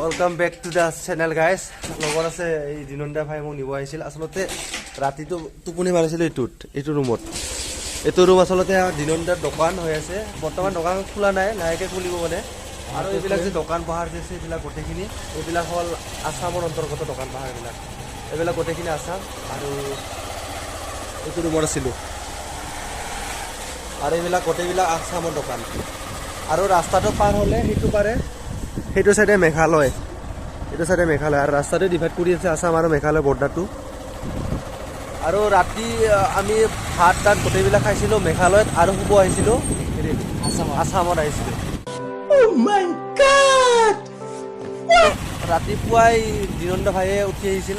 Welcome back to the channel guys. লগত আছে এই দিনন্দা ভাই মোক নিব আহিছিল। আচলতে ৰাতিটো টোপনি মাৰিছিল এইটো ৰুমত। এইটো ৰুম আচলতে দিনন্দাৰ দোকান হৈ আছে। বৰ্তমান দোকান খোলা নাই, লাহেকৈ খুলিব মানে। আৰু এইবিলাক যে দোকান পাহাৰ যে আছে এইবিলাক গোটেইখিনি এইবিলাক হ'ল আছামৰ অন্তৰ্গত দোকান পাহাৰবিলাক। এইবিলাক গোটেইখিনি আছাম। আৰু এইটো ৰুমত আছিলোঁ আৰু এইবিলাক গোটেইবিলাক আছামৰ দোকান। আৰু ৰাস্তাটো পাৰ হ'লে সেইটো চাইডে মেঘালয়, এইটো চাইডে মেঘালয়। আৰু ৰাস্তাটো ডিভাইড কৰি আছে আছাম আৰু মেঘালয় বৰ্ডাৰটো। আৰু ৰাতি আমি ভাত তাত গোটেইবিলাক খাইছিলোঁ মেঘালয়ত আৰু শুব আহিছিলোঁ আছামত আহিছিলোঁ। ৰাতিপুৱাই দিনন্দ ভাইয়ে উঠি আহিছিল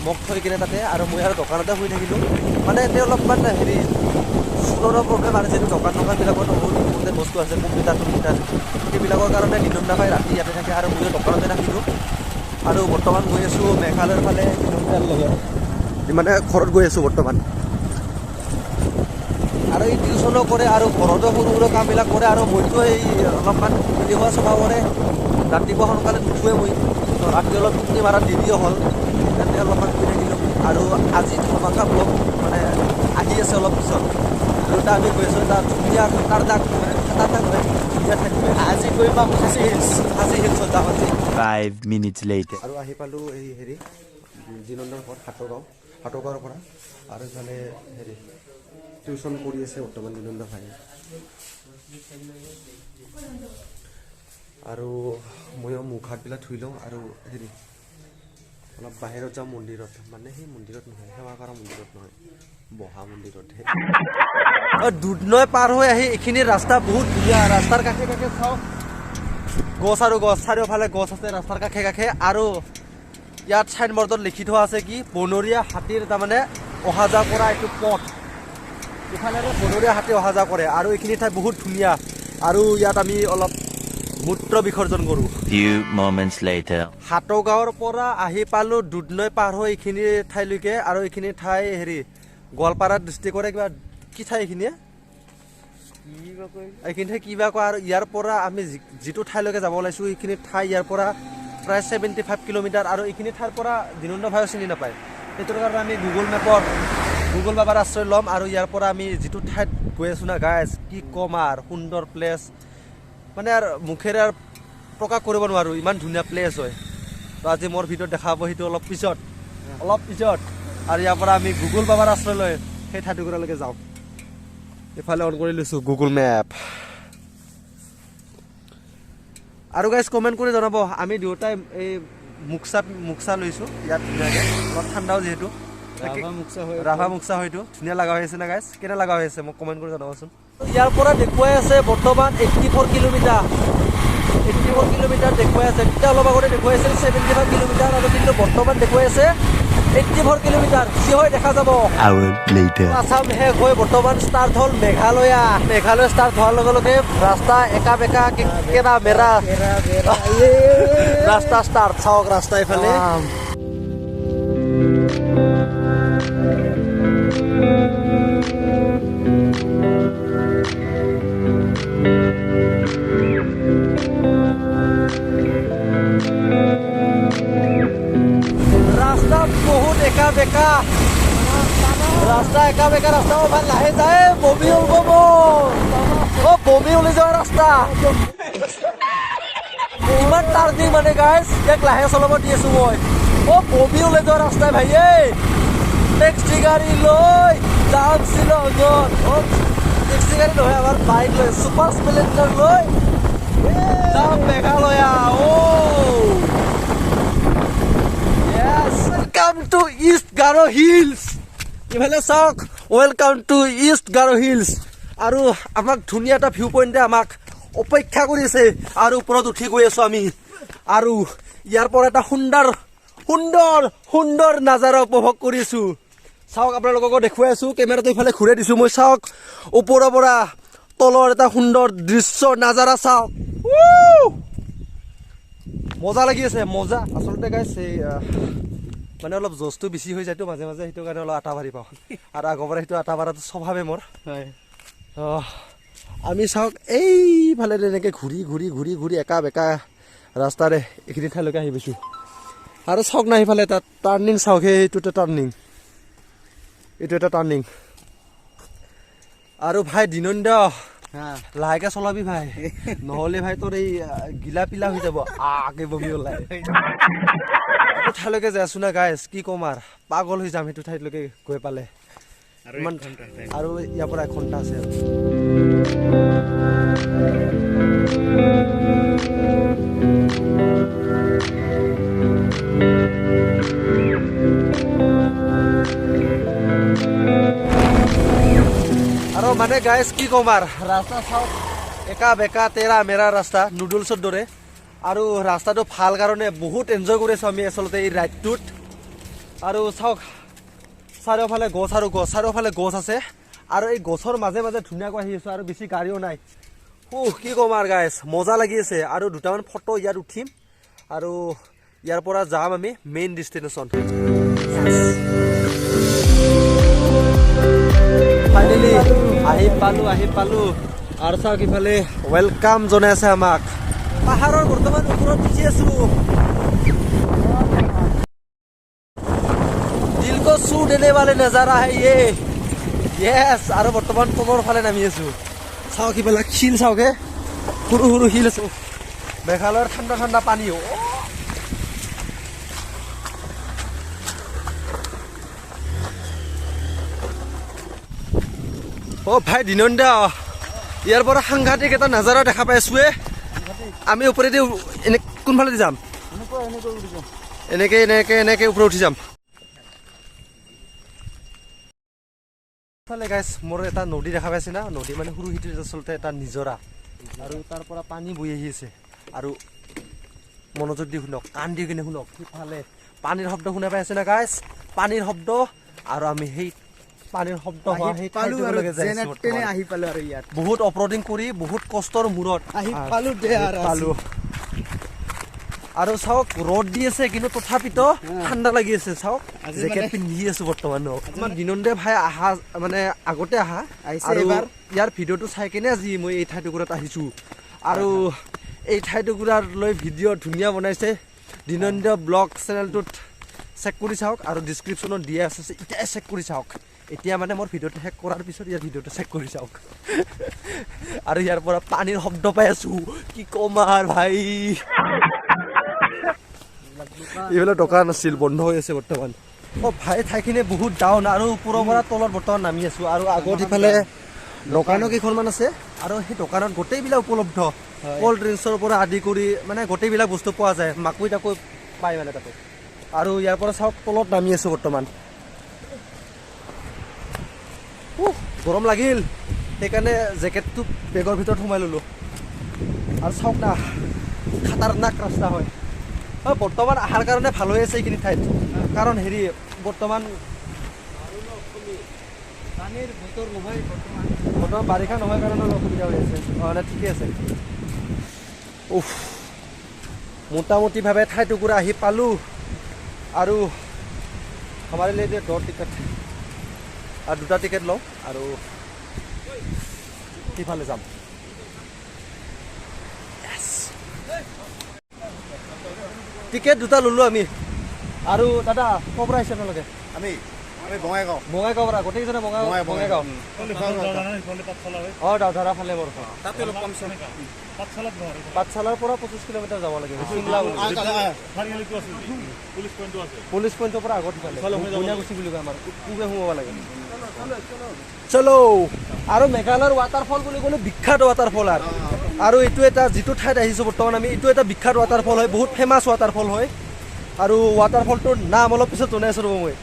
মোক থৈ কিনে তাতে, আৰু মই আৰু দোকানতে শুই থাকিলোঁ। মানে এতিয়া অলপমান চুৰৰ প্ৰব্লেম আৰু যিহেতু দোকানবিলাকত বহুতে বস্তু আছে, কম্পিউটাৰ সেইবিলাকৰ কাৰণে দিনন্দ ভাই ৰাতি ইয়াতে থাকে আৰু ময়ো দোকানতে থাকিলোঁ। আৰু বৰ্তমান গৈ আছোঁ মেঘালয়ৰ ফালে দিনন্দাৰ লগত, মানে ঘৰত গৈ আছোঁ বৰ্তমান। আৰু এই টিউশ্যনো কৰে আৰু ঘৰতো সৰু সৰু কামবিলাক কৰে। আৰু মইতো এই অলপমান এলেহুৱা স্বভাৱৰে ৰাতিপুৱা সোনকালে নুঠোৱে মই, ৰাতি অলপ টোপনি মাৰাত দেৰিও হ'ল, তাতে অলপমান শুই থাকিলোঁ। আৰু আজি ধমাকা ব্লগ মানে আহি আছে অলপ পিছত। আৰু তাত আমি গৈ আছোঁ তাত ধুনীয়া খাটাৰনাক ধুনীয়া থাকিব। আজি গৈ পাম খাচী হিলছত যাম আজি। 5 minutes later. আৰু আহি পালোঁ এই দিনন্দৰ ঘৰ হাটগাঁৱৰ পৰা। আৰু ইফালে টিউশ্যন কৰি আছে বৰ্তমান দিনন্দ ভাই। আৰু ময়ো মুখ হাতবিলাক ধুই লওঁ আৰু অলপ বাহিৰত যাওঁ মন্দিৰত। মানে সেই মন্দিৰত নহয়, সেৱা কৰা মন্দিৰত নহয়, বহা মন্দিৰতহে। দুধনৈ পাৰ হৈ আহি এইখিনি ৰাস্তা বহুত ধুনীয়া। ৰাস্তাৰ কাষে কাষে চাওঁ গছ আৰু গছ, চাৰিওফালে গছ আছে ৰাস্তাৰ কাষে কাষে। আৰু ইয়াত চাইনবৰ্ডত লিখি থোৱা আছে কি বনৰীয়া হাতীৰ তাৰমানে অহা যোৱা কৰা এইটো পথ। ইফালে বনৰীয়া হাতী অহা যোৱা কৰে। আৰু এইখিনি ঠাই বহুত ধুনীয়া। আৰু ইয়াত আমি অলপ মূত্ৰ বিসৰ্জন কৰোঁ। Few moments later. হাটগাঁৱৰ পৰা আহি পালোঁ দুধনৈ পাৰ হৈ এইখিনি ঠাইলৈকে। আৰু এইখিনি ঠাই গোৱালপাৰা ডিষ্ট্ৰিক্টৰে কিবা কি ঠাই এইখিনিয়ে ঠাই কিবা কয়। আৰু ইয়াৰ পৰা আমি যিটো ঠাইলৈকে যাব ওলাইছোঁ এইখিনি ঠাই ইয়াৰ পৰা প্ৰায় 75 কিলোমিটাৰ। আৰু এইখিনি ঠাইৰ পৰা দিনন্দ ভাইও চিনি নাপায়, সেইটোৰ কাৰণে আমি গুগল বাবাৰ আশ্ৰয় ল'ম। আৰু ইয়াৰ পৰা আমি যিটো ঠাইত গৈ আছোঁ না গাইজ, কি ক'ম আৰু সুন্দৰ প্লেচ, মানে আৰু মুখেৰে আৰু প্ৰকাশ কৰিব নোৱাৰোঁ ইমান ধুনীয়া প্লেচ হয়। তো আজি মোৰ ভিডিঅ'ত দেখা পাব সেইটো অলপ পিছত। আৰু ইয়াৰ পৰা আমি গুগল বাবাৰ আশ্ৰয় লৈ সেই ঠাইটুকুৰালৈকে যাওঁ। এইফালে অন কৰি লৈছোঁ গুগল মেপ। আৰু গাইজ কমেণ্ট কৰি জনাব, আমি দুয়োটাই এই মুকচা লৈছোঁ ইয়াত ধুনীয়াকৈ, অলপ ঠাণ্ডাও যিহেতু ৰাভা মুকচা হয়তো ধুনীয়া লগা হৈ আছে না গাইজ। কেনে লগা হৈ আছে মোক কমেণ্ট কৰি জনাবচোন। ইয়াৰ পৰা দেখুৱাই আছে বৰ্তমান 84 কিলোমিটাৰ দেখুৱাই আছে। তেতিয়া অলপ আগতে দেখুৱাই আছিল 75 কিলোমিটাৰ, আৰু কিন্তু বৰ্তমান দেখুৱাই আছে 84 কিলোমিটাৰ। কি হয় দেখা যাব। Hour later. আছাম শেষ হৈ বৰ্তমান ষ্টাৰ্ট হ'ল মেঘালয় ষ্টাৰ্ট হোৱাৰ লগে লগে ৰাস্তা একা বেকা কেৰা মেৰা ৰাস্তা ষ্টাৰ্ট। চাওক ৰাস্তা এইফালে বহুত একা বেকা ৰাস্তা ভাল লাহে যায়। বমি ওলাই যোৱা ৰাস্তা ইমান টাৰ্ণিং মানে গাইজ, ইয়াক লাহে চলাব দি আছোঁ মই। বমি ওলাই যোৱা ৰাস্তাই ভাইয়ে। টেক্সি গাড়ী লৈ যাম শ্বিলঙত। টেক্সি গাড়ী নহয়, আমাৰ বাইক লৈ ছুপাৰ স্প্লেণ্ডাৰ লৈ যাম Meghalaya. Welcome to east Garo hills. ইফালে চাওক, welcome to east Garo hills. আৰু আমাক ধুনীয়া এটা ভিউ পইণ্টে আমাক অপেক্ষা কৰিছে। আৰু ওপৰত উঠি গৈ আছোঁ আমি। আৰু ইয়াৰ পৰা এটা সুন্দৰ নাজাৰা উপভোগ কৰিছোঁ। চাওক আপোনালোককো দেখুৱাই আছোঁ, কেমেৰাটো ইফালে ঘূৰাই দিছোঁ মই। চাওক ওপৰৰ পৰা তলৰ এটা সুন্দৰ দৃশ্য নাজাৰা চাওক। মজা লাগি আছে, মজা। আচলতে গাইছ মানে অলপ জজটো বেছি হৈ যায়তো মাজে মাজে, সেইটো কাৰণে অলপ আটা ভাৰি পাওঁ। আৰু আগৰ পৰা সেইটো আটা ভাৰাটো স্বভাৱে মোৰ। আমি চাওক এইফালে তেনেকৈ ঘূৰি একা বেকা ৰাস্তাৰে এইখিনি ঠাইলৈকে আহি পাইছোঁ আৰু চাওক না সিফালে এটা টাৰ্ণিং চাওক এইটো এটা টাৰ্ণিং এইটো এটা টাৰ্ণিং আৰু ভাই দিনন্দ লাহেকে চলাবি ভাই নহ'লে ভাই তোৰ এই গিলা পিলা হৈ যাব আগে বমি ওলাই এইটো ঠাইলৈকে যাই আছোঁ না গাইছ কি ক'ম আৰু পাগল হৈ যাম সেইটো ঠাইলৈকে গৈ পালে ইমান আৰু ইয়াৰ পৰা 1 ঘণ্টা আছে আৰু মানে গাইছ কি ক'ম আৰু ৰাস্তা চাওক একা বেকা তেৰা মেৰা ৰাস্তা নুডলছৰ দৰে আৰু ৰাস্তাটো ভাল কাৰণে বহুত এনজয় কৰিছোঁ আমি আচলতে এই ৰাইডটোত আৰু চাওক চাৰিওফালে গছ আৰু গছ চাৰিওফালে গছ আছে আৰু এই গছৰ মাজে মাজে ধুনীয়াকৈ আহি আছোঁ আৰু বেছি গাড়ীও নাই কি ক'ম আৰু গাইছ মজা লাগি আছে আৰু দুটামান ফটো ইয়াত উঠিম আৰু ইয়াৰ পৰা যাম আমি মেইন ডেষ্টিনেশ্যন ফাইনেলি আহি পালোঁ আৰু চাওক ইফালে ৱেলকাম জনাই আছে আমাক পাহাৰৰ বৰ্তমান ওপৰত উঠি আছোঁ দিল কো চু দেনে वाले नजारा है ये यस আৰু বৰ্তমান তলৰ ফালে নামি আছোঁ চাওক ইফালে শিল চাওক সৰু সৰু শিল আছে মেঘালয়ৰ ঠাণ্ডা ঠাণ্ডা পানী ভাই দিনন্দ ইয়াৰ পৰা সাংঘাতিক এটা নাজাৰা দেখা পাই আছোঁ আমি ওপৰেদি এনে কোনফালেদি যাম এনেকে ওপৰত উঠি যাম গাইছ মোৰ এটা নদী দেখা পাইছে না নদী মানে সৰু সিটোত আচলতে এটা নিজৰা আৰু তাৰ পৰা পানী বৈ আহি আছে আৰু মনোযোগ দি শুনক কাণ দি কিনে শুনক সিফালে পানীৰ শব্দ শুনা পাই আছে না গাইছ পানীৰ শব্দ আৰু আমি সেই পানীৰ শব্দ হোৱা সেই ঠাইলৈকে যাই আছোঁ বহুত অপৰাধিং কৰি বহুত কষ্টৰ মূৰত পালোঁ আৰু চাওক ৰ'দ দি আছে কিন্তু তথাপিতো ঠাণ্ডা লাগি আছে চাওক জেকেট পিন্ধি আছোঁ বৰ্তমান আমাৰ দিনন্দে ভাই আহা মানে আগতে আহা আৰু ইয়াৰ ভিডিঅ'টো চাই কিনে আজি মই এই ঠাইটুকুৰাত আহিছোঁ আৰু এই ঠাইটুকুৰাৰ লৈ ভিডিঅ' ধুনীয়া বনাইছে দিনন্দ ব্লগ চেনেলটোত চেক কৰি চাওক আৰু ডিছক্ৰিপশ্যনত দিয়া আছে এতিয়া চেক কৰি চাওক এতিয়া মানে মোৰ ভিডিঅ'টো শেষ কৰাৰ পিছত ইয়াৰ ভিডিঅ'টো চেক কৰি চাওক আৰু ইয়াৰ পৰা পানীৰ শব্দ পাই আছোঁ কি ক'ম আৰু ভাই এইফালে দোকান আছিল বন্ধ হৈ আছে বৰ্তমান ভাই ঠাইখিনি বহুত ডাউন আৰু ওপৰৰ পৰা তলত বৰ্তমান নামি আছোঁ আৰু আগত ইফালে দোকানো কেইখনমান আছে আৰু সেই দোকানত গোটেইবিলাক উপলব্ধ কল্ড ড্ৰিংকছৰ পৰা আদি কৰি মানে গোটেইবিলাক বস্তু পোৱা যায় মাকৈ তাকৈ পায় মানে তাতে আৰু ইয়াৰ পৰা চাওক তলত নামি আছোঁ বৰ্তমান গৰম লাগিল সেইকাৰণে জেকেটটো বেগৰ ভিতৰত সোমাই ল'লোঁ আৰু চাওক না খাতাৰনাক ৰাস্তা হয় বৰ্তমান অহাৰ কাৰণে ভাল হৈ আছে এইখিনি ঠাইত কাৰণ হেৰি বৰ্তমান বাৰিষা নহয় কাৰণে অলপ অসুবিধা হৈ আছে ঠিকে আছে মোটামুটিভাৱে ঠাইটুকুৰা আহি পালোঁ আৰু আমাৰ লিয়ে দৰ টিকেট আৰু 2টা টিকেট লওঁ আৰু সিফালে যাম টিকেট 2টা ল'লোঁ আমি আৰু দাদা ক'ৰ পৰা আহিছে আপোনালোকে আমি বঙাইগাঁও পৰা গোটেইকেইজনে বঙাইগাঁও দাউধাৰা ফালে মোৰ পাঠশালাৰ পৰা 25 কিলোমিটাৰ যাব লাগে পুলিচ পইণ্টৰ পৰা আগত গুচি বুলি কয় আমাৰ পূবে সোমাব লাগে চলো আৰু মেঘালয়ৰ ৱাটাৰফল বুলি ক'লে বিখ্যাত ৱাটাৰফল আৰু এইটো এটা যিটো ঠাইত আহিছোঁ বৰ্তমান আমি এইটো এটা বিখ্যাত ৱাটাৰফল হয় বহুত ফেমাছ ৱাটাৰফল হয় আৰু ৱাটাৰফলটোৰ নাম অলপ পিছত জনাই আছোঁ ৰ'ব মই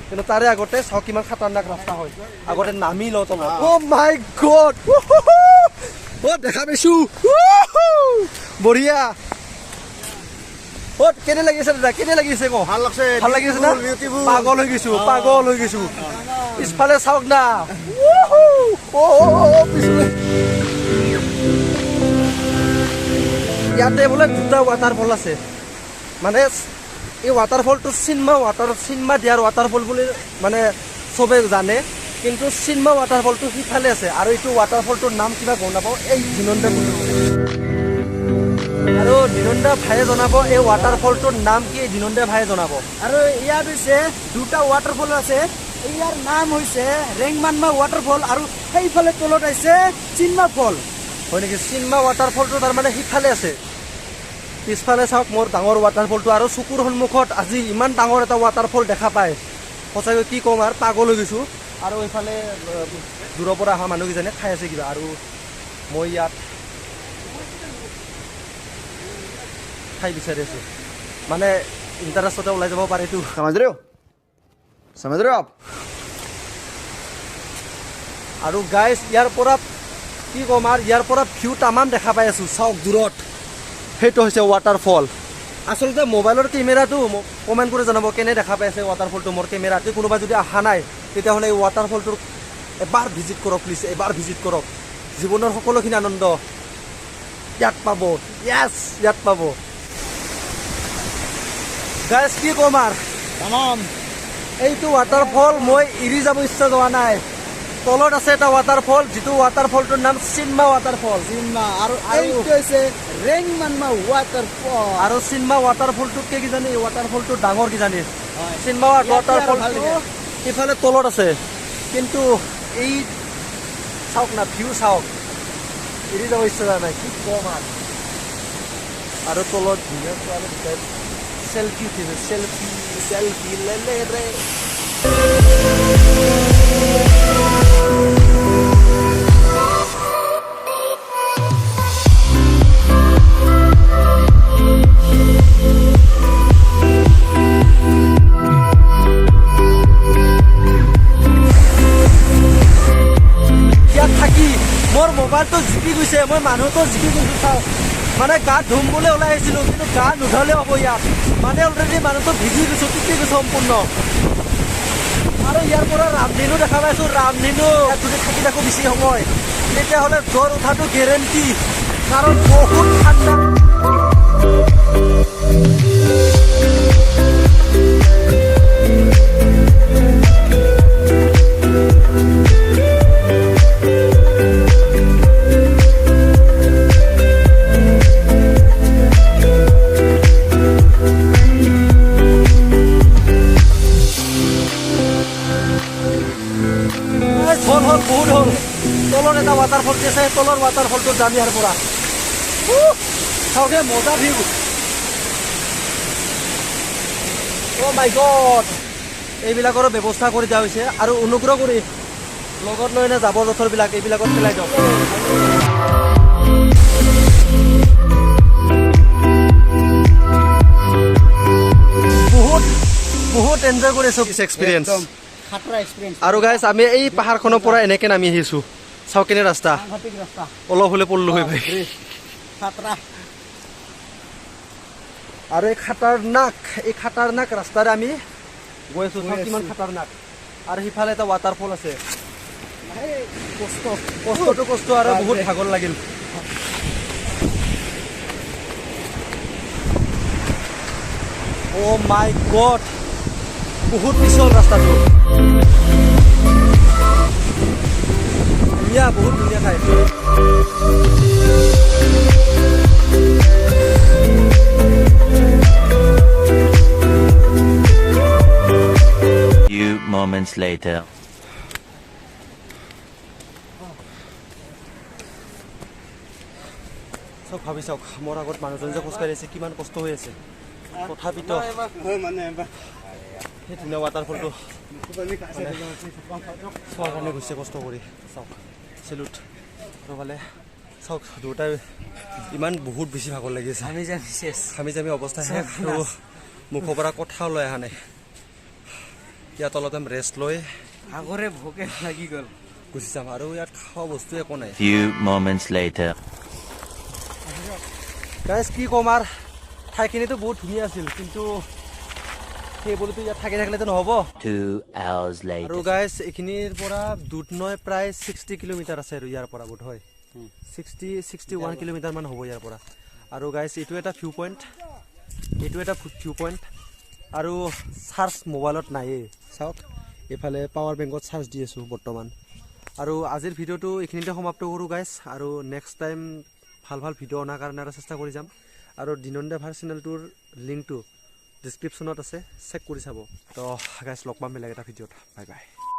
কিন্তু তাৰে আগতে চাওক কিমান খাতাৰনাক ৰাস্তা হয় আগতে নামি লওঁ তলত মাই গড দেখা পাইছোঁ বঢ়িয়া কেনে লাগিছে দাদা কেনে লাগিছে ক ভাল লাগিছে না পাগল হৈ গৈছোঁ পিছফালে চাওক না ইয়াতে বোলে 2টা ৱাটাৰফল আছে মানে এই ৱাটাৰফলটো চিনমা দিয়াৰ ৱাটাৰফল বুলি মানে চবে জানে কিন্তু চিনমা ৱাটাৰফলটো সিফালে আছে আৰু এইটো ৱাটাৰফলটোৰ নাম কিবা গম নাপাওঁ এই দিনন্দ আৰু দিনন্দা ভাইয়ে জনাব এই ৱাটাৰফলটোৰ নাম কি দিনন্দা ভাইয়ে জনাব আৰু ইয়াত হৈছে দুটা ৱাটাৰফল আছে ইয়াৰ নাম হৈছে ৰেংমানমা ৱাটাৰফল আৰু সেইফালে তলত আছে চিনমা ফল হয় নেকি চিনমা ৱাটাৰফলটো তাৰমানে সিফালে আছে পিছফালে চাওক মোৰ ডাঙৰ ৱাটাৰফলটো আৰু চকুৰ সন্মুখত আজি ইমান ডাঙৰ এটা ৱাটাৰফল দেখা পায় সঁচাকৈ কি ক'ম আৰু পাগল হৈ গৈছোঁ আৰু এইফালে দূৰৰ পৰা অহা মানুহকেইজনে খাই আছে কিবা আৰু মই ইয়াত খাই বিচাৰি আছোঁ মানে ইণ্টাৰেষ্টতে ওলাই যাব পাৰেতো समझ रहे हो आप আৰু গাইজ ইয়াৰ পৰা কি ক'ম আৰু ইয়াৰ পৰা ভিউ তামাম দেখা পাই আছোঁ চাওক দূৰত সেইটো হৈছে ৱাটাৰফল আচলতে মোবাইলৰ কেমেৰাটো কমেণ্ট কৰি জনাব কেনে দেখা পাই আছে ৱাটাৰফলটো মোৰ কেমেৰাটো কোনোবা যদি অহা নাই তেতিয়াহ'লে এই ৱাটাৰফলটোৰ এবাৰ ভিজিট কৰক প্লিজ এবাৰ ভিজিট কৰক জীৱনৰ সকলোখিনি আনন্দ ইয়াত পাব য়েছ ইয়াত পাব গাইজ কি ক'ম আৰু तमाम এইটো ৱাটাৰফল মই এৰি যাব ইচ্ছা যোৱা নাই তলত আছে এটা ৱাটাৰফল যিটো ৱাটাৰফলটোৰ নাম চিনমা ৱাটাৰফল চিনমা আৰু এইটো হৈছে ৰেংমানমা ৱাটাৰফল আৰু চিনমা ৱাটাৰফলটোতকৈ কিজানি এই ৱাটাৰফলটো ডাঙৰ কিজানি চিনমা ইয়াতকৈ আৰু ভাল ৱাটাৰফলটো লাগে। ইফালে তলত আছে কিন্তু এই চাওক না ভিউ চাওক এৰি যাব ইচ্ছা যোৱা নাই কি ক'ম আৰু তলত ধুনীয়া ছোৱালী দুটাই চেলফি উঠিছে চেলফি চেলফি লে ৰে ইয়াত থাকি মোৰ মোবাইলটো জিকি গৈছে মই মানুহটো জিকি গৈছোঁ চাওক মানে গা ধুম বুলি ওলাই আহিছিলোঁ কিন্তু গা নুধুলে হ'ব ইয়াত মানে অলৰেডি মানুহটো ভিজি গৈছোঁ তিতি গৈছোঁ সম্পূৰ্ণ আৰু ইয়াৰ পৰা ৰামধেনু দেখা পাইছোঁ ৰামধেনু ইয়াত যদি থাকি থাকোঁ বেছি সময় তেতিয়াহ'লে জ্বৰ উঠাটো গেৰেণ্টি কাৰণ বহুত ঠাণ্ডা হ'ল বহুত হ'ল তলৰ এটা ৱাটাৰফল আছে তলৰ ৱাটাৰফলটো যাম ইয়াৰ পৰা চাওকে মজা ভিউ অ' মাই গড এইবিলাকৰো ব্যৱস্থা কৰি দিয়া হৈছে আৰু অনুগ্ৰহ কৰি লগত লৈ নে জাবৰ জোঁথৰবিলাক এইবিলাকত পেলাই দিয়ক বহুত এনজয় কৰিছোঁ এক্সপিৰিয়েঞ্চ খাতৰা এক্সপিৰিয়েঞ্চ আৰু গাইজ আমি এই পাহাৰখনৰ পৰা এনেকৈ নামি আহিছোঁ চাওক কেনে ৰাস্তা সাংঘাতিক ৰাস্তা অলপ হ'লে পল্লো হৈ ভাই খাতৰা আৰু এই খাটাৰনাক ৰাস্তাৰে আমি গৈ আছোঁ চাওক কিমান খাটাৰনাক আৰু সিফালে এটা ৱাটাৰফল আছে কষ্টটো কষ্ট আৰু বহুত ভাগৰ লাগিল অ' মাই গড বহুত পিছল ৰাস্তাটো ধুনীয়া বহুত ধুনীয়া ঠাই Few moments later. চাওক ভাবি চাওক মোৰ আগত মানুহজন যে খোজকাঢ়ি আছে কিমান কষ্ট হৈ আছে তথাপিতো সেই ধুনীয়া ৱাটাৰফলটো চোৱাৰ কাৰণে গৈছে কষ্ট কৰি চাওক চেলুট ৰ'বালে চাওক দুটাই ইমান বহুত বেছি ভাগৰ লাগিছে ঘামি জামি অৱস্থা শেষ আৰু মুখৰ পৰা কথা ওলাই অহা নাই ইয়াত অলপ টাইম ৰেষ্ট লৈ আগৰে ভোকে লাগি গ'ল গুচি যাম আৰু ইয়াত খোৱা বস্তু একো নাই Few moments later. গাইজ কি ক'ম আৰু ঠাইখিনিতো বহুত ধুনীয়া আছিল কিন্তু সেইবুলিতো ইয়াত থাকি থাকিলেতো নহ'ব 2 hours আৰু later. গাইজ এইখিনিৰ পৰা দুধনৈ প্ৰায় 60 কিলোমিটাৰ আছে আৰু ইয়াৰ পৰা বোধ হয় 61 কিলোমিটাৰমান হ'ব ইয়াৰ পৰা আৰু গাইজ এইটো এটা ভিউ পইণ্ট আৰু চাৰ্জ মোবাইলত নায়েই চাওক এইফালে পাৱাৰ বেংকত চাৰ্জ দি আছোঁ বৰ্তমান আৰু আজিৰ ভিডিঅ'টো এইখিনিতে সমাপ্ত কৰোঁ গাইজ আৰু নেক্সট টাইম ভাল ভিডিঅ' অনাৰ কাৰণে আৰু চেষ্টা কৰি যাম আৰু দিনন্দে ভাৰ চেনেলটোৰ লিংকটো ডিছক্ৰিপশ্যনত আছে চেক কৰি চাব তো গাইছ লগ পাম বেলেগ এটা ভিডিঅ'ত বাই বাই